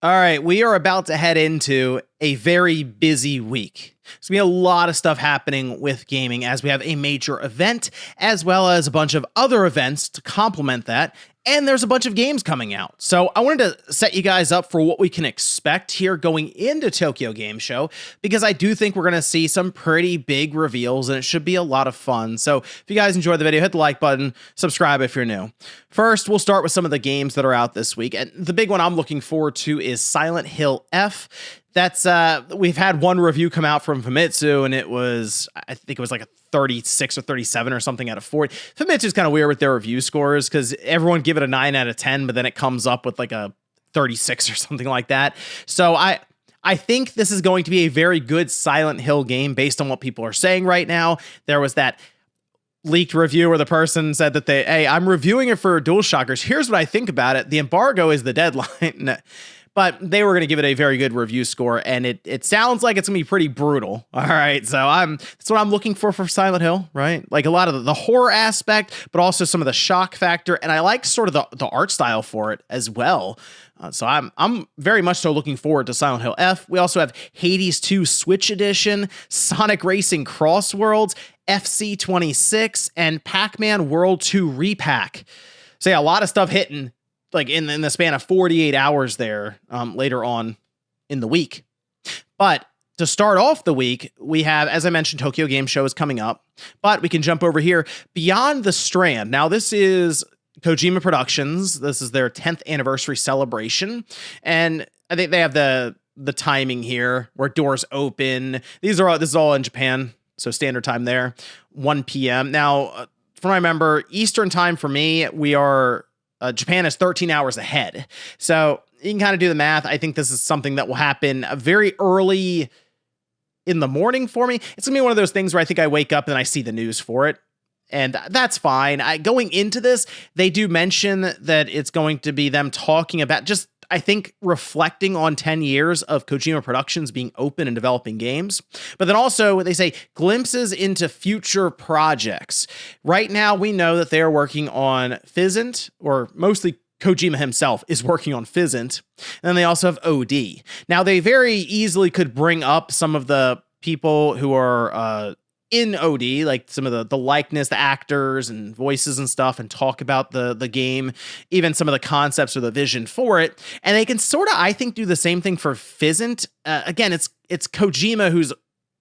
All right, we are about to head into a very busy week. There's going to be a lot of stuff happening with gaming as we have a major event, as well as a bunch of other events to complement that. And there's a bunch of games coming out. So I wanted to set you guys up for what we can expect here going into Tokyo Game Show, because I do think we're going to see some pretty big reveals and it should be a lot of fun. So if you guys enjoyed the video, hit the like button, subscribe if you're new. First, we'll start with some of the games that are out this week. And the big one I'm looking forward to is Silent Hill F. That's we've had one review come out from Famitsu, and I think it was like a 36 or 37 or something out of 40. Famitsu's kind of weird with their review scores because everyone give it a 9 out of 10, but then it comes up with like a 36 or something like that. So I think this is going to be a very good Silent Hill game based on what people are saying right now. There was that leaked review where the person said that hey, I'm reviewing it for DualShockers. Here's what I think about it. The embargo is the deadline. But they were going to give it a very good review score, and it sounds like it's going to be pretty brutal. All right, so that's what I'm looking for Silent Hill, right? Like a lot of the horror aspect, but also some of the shock factor, and I like sort of the art style for it as well. So I'm very much so looking forward to Silent Hill F. We also have Hades 2 Switch Edition, Sonic Racing Cross Worlds, FC26, and Pac-Man World 2 Repack. So yeah, a lot of stuff hitting like in the span of 48 hours there later on in the week. But to start off the week, we have, as I mentioned, Tokyo Game Show is coming up, but we can jump over here. Beyond the Strand. Now, this is Kojima Productions. This is their 10th anniversary celebration. And I think they have the timing here where doors open. This is all in Japan, so standard time there, 1 p.m. Now, from what I remember, Eastern time for me, Japan is 13 hours ahead. So you can kind of do the math. I think this is something that will happen very early in the morning for me. It's going to be one of those things where I think I wake up and I see the news for it. And that's fine. Going into this, they do mention that it's going to be them talking about just, I think, reflecting on 10 years of Kojima Productions being open and developing games. But then also, they say glimpses into future projects. Right now, we know that they are working on Physint, or mostly Kojima himself is working on Physint. And then they also have OD. Now, they very easily could bring up some of the people who are in OD, like some of the likeness, the actors and voices and stuff, and talk about the game, even some of the concepts or the vision for it. And they can sort of, I think, do the same thing for Physint. Again, it's Kojima who's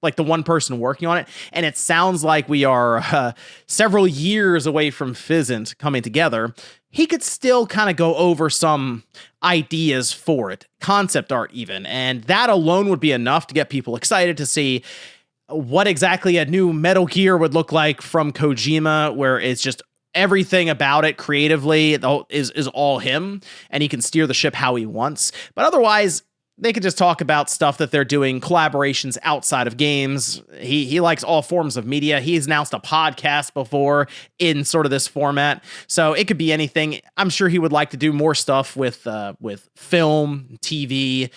like the one person working on it, and it sounds like we are several years away from Physint coming together. He could still kind of go over some ideas for it, concept art even, and that alone would be enough to get people excited to see what exactly a new Metal Gear would look like from Kojima, where it's just everything about it creatively is all him, and he can steer the ship how he wants. But otherwise, they could just talk about stuff that they're doing, collaborations outside of games. He likes all forms of media. He's announced a podcast before in sort of this format, so it could be anything. I'm sure he would like to do more stuff with film, TV.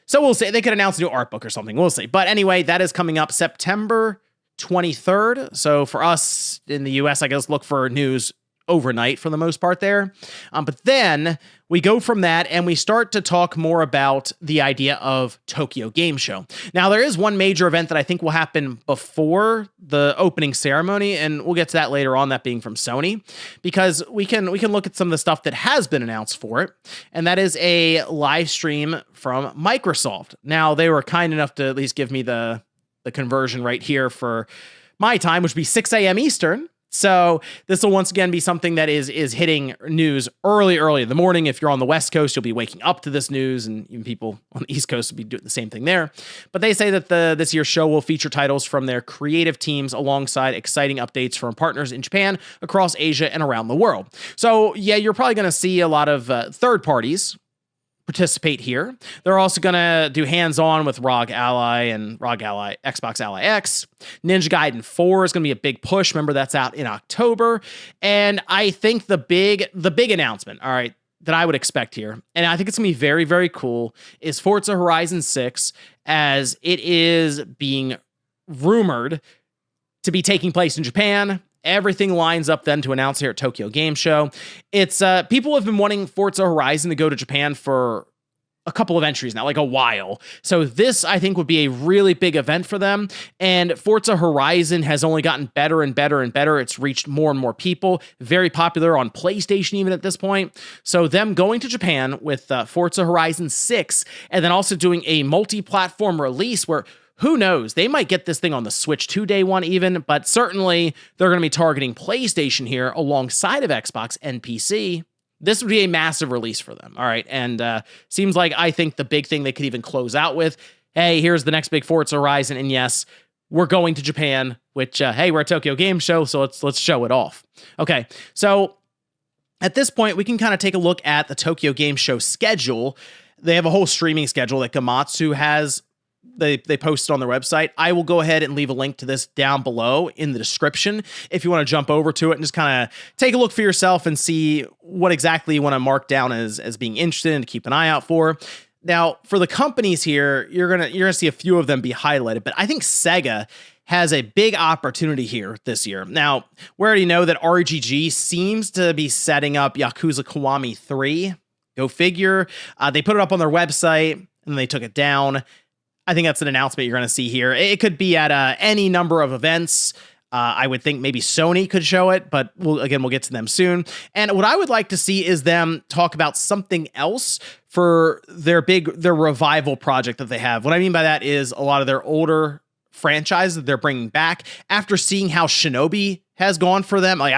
So we'll see. They could announce a new art book or something. We'll see. But anyway, that is coming up September 23rd. So for us in the US, I guess look for news overnight for the most part there. But then we go from that and we start to talk more about the idea of Tokyo Game Show. Now, there is one major event that I think will happen before the opening ceremony, and we'll get to that later on, that being from Sony, because we can look at some of the stuff that has been announced for it, and that is a live stream from Microsoft. Now, they were kind enough to at least give me the conversion right here for my time, which would be 6 a.m. Eastern. So this will once again be something that is hitting news early in the morning. If you're on the West Coast, you'll be waking up to this news, and even people on the East Coast will be doing the same thing there. But they say that this year's show will feature titles from their creative teams alongside exciting updates from partners in Japan, across Asia, and around the world. So yeah, you're probably going to see a lot of third parties participate here. They're also going to do hands-on with ROG Ally and ROG Ally, Xbox Ally X. Ninja Gaiden 4 is going to be a big push. Remember, that's out in October. And I think the big announcement, all right, that I would expect here, and I think it's going to be very, very cool, is Forza Horizon 6, as it is being rumored to be taking place in Japan. Everything lines up then to announce here at Tokyo Game Show. It's people have been wanting Forza Horizon to go to Japan for a couple of entries now, like a while. So this, I think, would be a really big event for them. And Forza Horizon has only gotten better and better and better. It's reached more and more people, very popular on PlayStation even at this point. So them going to Japan with Forza Horizon 6, and then also doing a multi-platform release where, who knows, they might get this thing on the Switch 2 day one even, but certainly they're going to be targeting PlayStation here alongside of Xbox and PC. This would be a massive release for them. All right. And seems like, I think, the big thing they could even close out with, hey, here's the next big Forza Horizon. And yes, we're going to Japan, which, hey, we're a Tokyo Game Show, so let's show it off. Okay. So at this point, we can kind of take a look at the Tokyo Game Show schedule. They have a whole streaming schedule that Gematsu has. They posted on their website. I will go ahead and leave a link to this down below in the description if you want to jump over to it and just kind of take a look for yourself and see what exactly you want to mark down as being interested and keep an eye out for. Now, for the companies here, you're gonna see a few of them be highlighted, but I think Sega has a big opportunity here this year. Now, we already know that RGG seems to be setting up Yakuza Kiwami 3. Go figure. They put it up on their website and then they took it down. I think that's an announcement you're going to see here. It could be at any number of events. I would think maybe Sony could show it, but we'll get to them soon. And what I would like to see is them talk about something else for their revival project that they have. What I mean by that is a lot of their older franchises that they're bringing back after seeing how Shinobi has gone for them. Like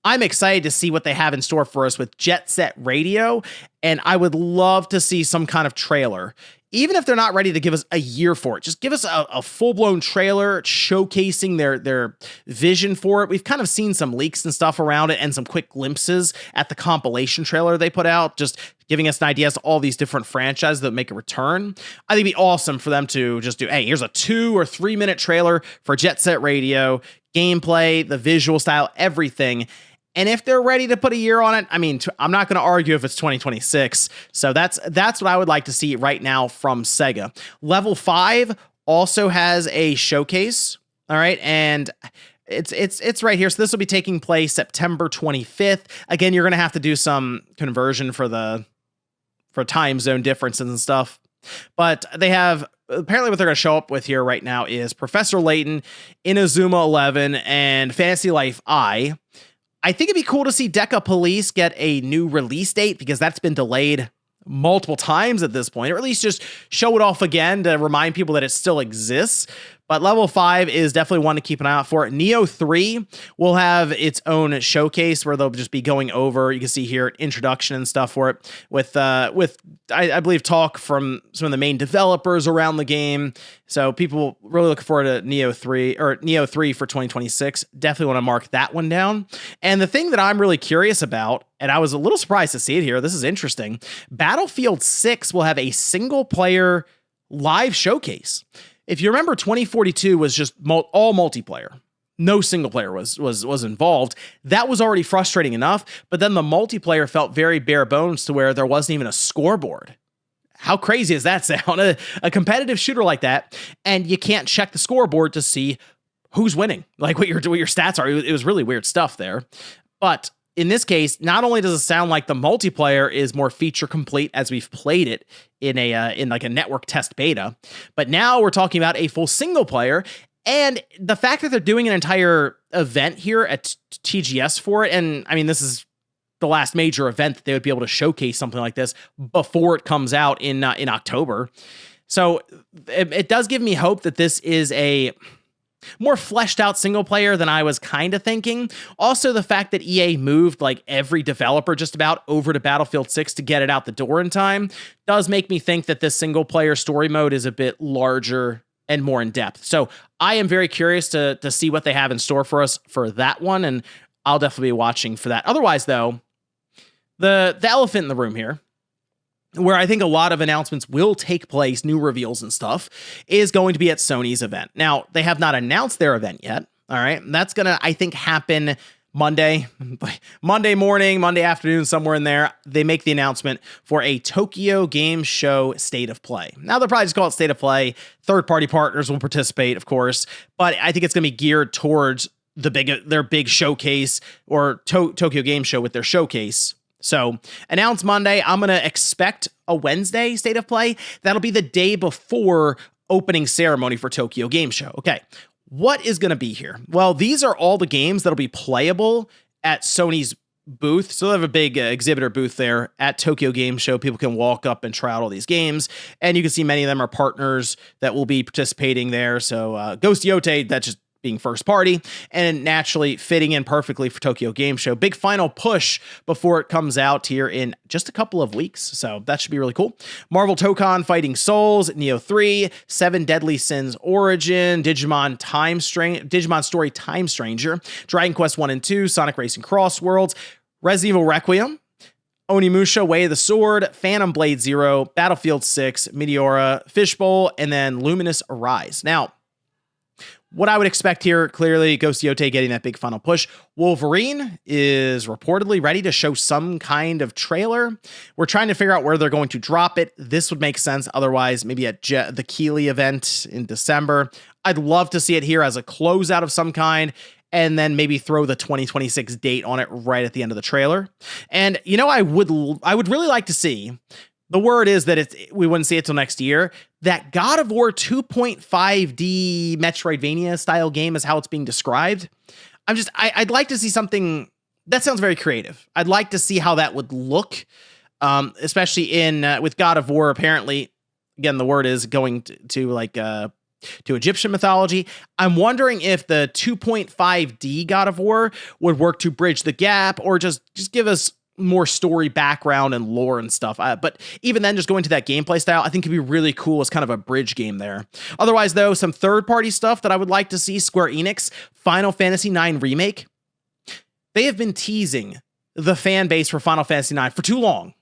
I'm excited to see what they have in store for us with Jet Set Radio, and I would love to see some kind of trailer. Even if they're not ready to give us a year for it, just give us a full-blown trailer showcasing their vision for it. We've kind of seen some leaks and stuff around it and some quick glimpses at the compilation trailer they put out, just giving us an idea as to all these different franchises that make a return. I think it'd be awesome for them to just do, hey, here's a 2 or 3 minute trailer for Jet Set Radio, gameplay, the visual style, everything. And if they're ready to put a year on it, I mean, I'm not going to argue if it's 2026. So that's what I would like to see right now from Sega. Level 5 also has a showcase. All right. And it's right here. So this will be taking place September 25th. Again, you're going to have to do some conversion for time zone differences and stuff. But they have, apparently what they're going to show up with here right now is Professor Layton, Inazuma 11, and Fantasy Life I. I think it'd be cool to see Deca Police get a new release date because that's been delayed multiple times at this point, or at least just show it off again to remind people that it still exists. But Level 5 is definitely one to keep an eye out for. Neo 3 will have its own showcase where they'll just be going over, you can see here, introduction and stuff for it with I believe talk from some of the main developers around the game. So people really looking forward to Neo 3 for 2026. Definitely want to mark that one down. And the thing that I'm really curious about, and I was a little surprised to see it here, this is interesting, Battlefield 6 will have a single player live showcase. If you remember, 2042 was just all multiplayer. No single player was involved. That was already frustrating enough, but then the multiplayer felt very bare bones to where there wasn't even a scoreboard. How crazy does that sound? A competitive shooter like that, and you can't check the scoreboard to see who's winning, like what your stats are. It was really weird stuff there. But in this case, not only does it sound like the multiplayer is more feature complete as we've played it in like a network test beta, but now we're talking about a full single player. And the fact that they're doing an entire event here at TGS for it, and I mean, this is the last major event that they would be able to showcase something like this before it comes out in October. So it does give me hope that this is a more fleshed out single player than I was kind of thinking. Also, the fact that EA moved like every developer just about over to Battlefield 6 to get it out the door in time does make me think that this single player story mode is a bit larger and more in depth. So I am very curious to see what they have in store for us for that one, and I'll definitely be watching for that. Otherwise, though, the elephant in the room here, where I think a lot of announcements will take place, new reveals and stuff, is going to be at Sony's event. Now, they have not announced their event yet, all right? And that's going to, I think, happen Monday morning, Monday afternoon, somewhere in there. They make the announcement for a Tokyo Game Show State of Play. Now, they'll probably just call it State of Play. Third-party partners will participate, of course, but I think it's going to be geared towards their big showcase, or Tokyo Game Show with their showcase So announced Monday, I'm going to expect a Wednesday state of play. That'll be the day before opening ceremony for Tokyo Game Show. Okay, what is going to be here? Well, these are all the games that'll be playable at Sony's booth. So they have a big exhibitor booth there at Tokyo Game Show. People can walk up and try out all these games, and you can see many of them are partners that will be participating there. So Ghost Yote, that's just being first party, and naturally fitting in perfectly for Tokyo Game Show. Big final push before it comes out here in just a couple of weeks. So that should be really cool. Marvel Tokon Fighting Souls, Neo 3, 7 Deadly Sins Origin, Digimon Story Time Stranger, Dragon Quest 1 and 2, Sonic Racing Cross Worlds, Resident Evil Requiem, Onimusha Way of the Sword, Phantom Blade Zero, Battlefield 6, Meteora, Fishbowl, and then Luminous Arise. Now, what I would expect here, clearly, Ghost Yote getting that big final push. Wolverine is reportedly ready to show some kind of trailer. We're trying to figure out where they're going to drop it. This would make sense. Otherwise, maybe at the Keighley event in December. I'd love to see it here as a closeout of some kind, and then maybe throw the 2026 date on it right at the end of the trailer. And, you know, I would really like to see, the word is that we wouldn't see it till next year, that God of War 2.5D Metroidvania style game is how it's being described. I'd like to see something that sounds very creative. I'd like to see how that would look, especially with God of War. Apparently, again, the word is going to Egyptian mythology. I'm wondering if the 2.5D God of War would work to bridge the gap, or just give us more story background and lore and stuff. But even then, just going to that gameplay style, I think could be really cool as kind of a bridge game there. Otherwise, though, some third-party stuff that I would like to see: Square Enix, Final Fantasy IX Remake. They have been teasing the fan base for Final Fantasy IX for too long.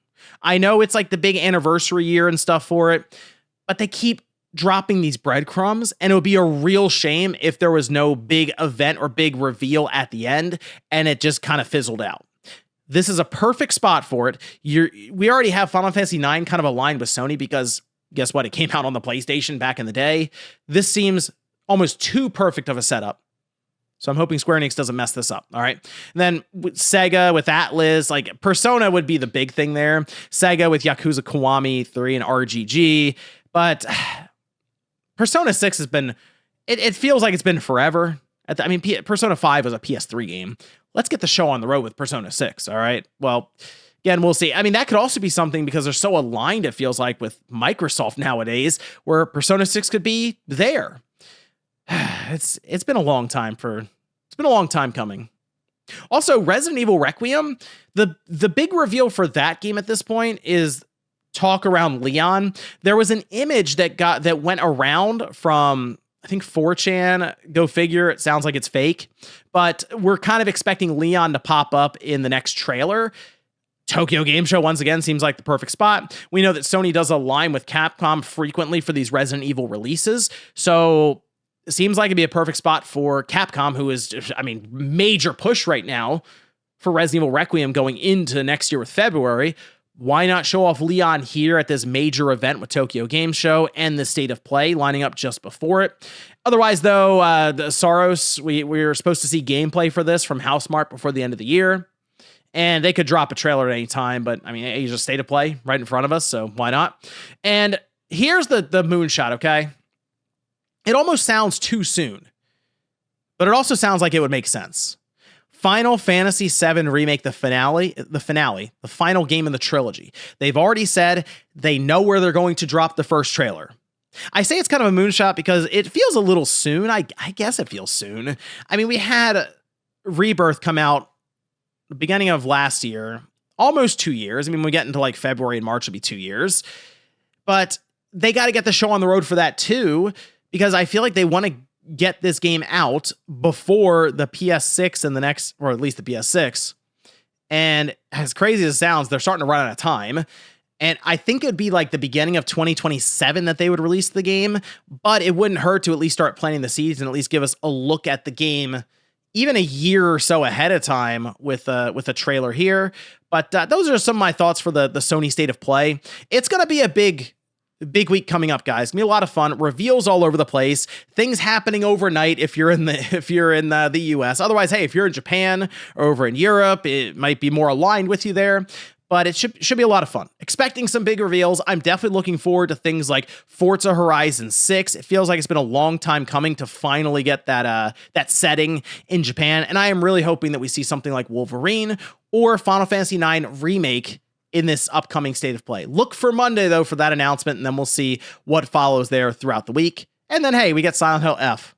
I know it's like the big anniversary year and stuff for it, but they keep dropping these breadcrumbs, and it would be a real shame if there was no big event or big reveal at the end and it just kind of fizzled out. This is a perfect spot for it. We already have Final Fantasy IX kind of aligned with Sony because guess what? It came out on the PlayStation back in the day. This seems almost too perfect of a setup. So I'm hoping Square Enix doesn't mess this up. All right. And then with Sega, with Atlas, like Persona would be the big thing there. Sega with Yakuza Kiwami 3 and RGG. But Persona 6 has been, it feels like it's been forever. Persona 5 was a PS3 game. Let's get the show on the road with Persona 6, all right? Well, again, we'll see. I mean, that could also be something because they're so aligned, it feels like, with Microsoft nowadays, where Persona 6 could be there. It's been a long time coming. Also, Resident Evil Requiem, the big reveal for that game at this point is talk around Leon. There was an image that went around from, I think, 4chan, go figure, it sounds like it's fake, but we're kind of expecting Leon to pop up in the next trailer. Tokyo Game Show, once again, seems like the perfect spot. We know that Sony does align with Capcom frequently for these Resident Evil releases, so it seems like it'd be a perfect spot for Capcom, who is, major push right now for Resident Evil Requiem going into next year with February. Why not show off Leon here at this major event with Tokyo Game Show and the State of Play lining up just before it? Otherwise, though, the Saros, we were supposed to see gameplay for this from Housemarque before the end of the year. And they could drop a trailer at any time, but it's just State of Play right in front of us, so why not? And here's the moonshot, okay? It almost sounds too soon, but it also sounds like it would make sense. Final Fantasy VII Remake, the final game in the trilogy. They've already said they know where they're going to drop the first trailer. I say it's kind of a moonshot because it feels a little soon. I guess it feels soon. I mean, we had Rebirth come out the beginning of last year, almost 2 years. I mean, we get into like February and March, it'll be 2 years. But they got to get the show on the road for that too, because I feel like they want to get this game out before the PS6 and the next, or at least the PS6. And as crazy as it sounds, they're starting to run out of time. And I think it'd be like the beginning of 2027 that they would release the game, but it wouldn't hurt to at least start planting the seeds and at least give us a look at the game even a year or so ahead of time with a trailer here. But those are some of my thoughts for the Sony State of Play. It's going to be a big Big week coming up, guys. It's gonna be a lot of fun. Reveals all over the place. Things happening overnight if you're in the US. Otherwise, hey, if you're in Japan or over in Europe, it might be more aligned with you there. But it should be a lot of fun. Expecting some big reveals. I'm definitely looking forward to things like Forza Horizon 6. It feels like it's been a long time coming to finally get that setting in Japan. And I am really hoping that we see something like Wolverine or Final Fantasy IX Remake in this upcoming State of Play. Look for Monday, though, for that announcement, and then we'll see what follows there throughout the week. And then, hey, we get Silent Hill F.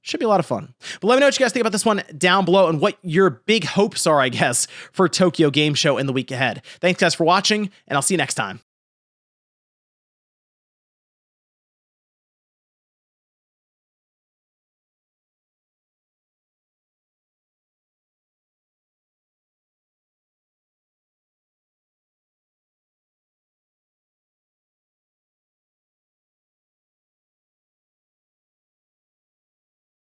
Should be a lot of fun. But let me know what you guys think about this one down below and what your big hopes are, I guess, for Tokyo Game Show in the week ahead. Thanks, guys, for watching, and I'll see you next time.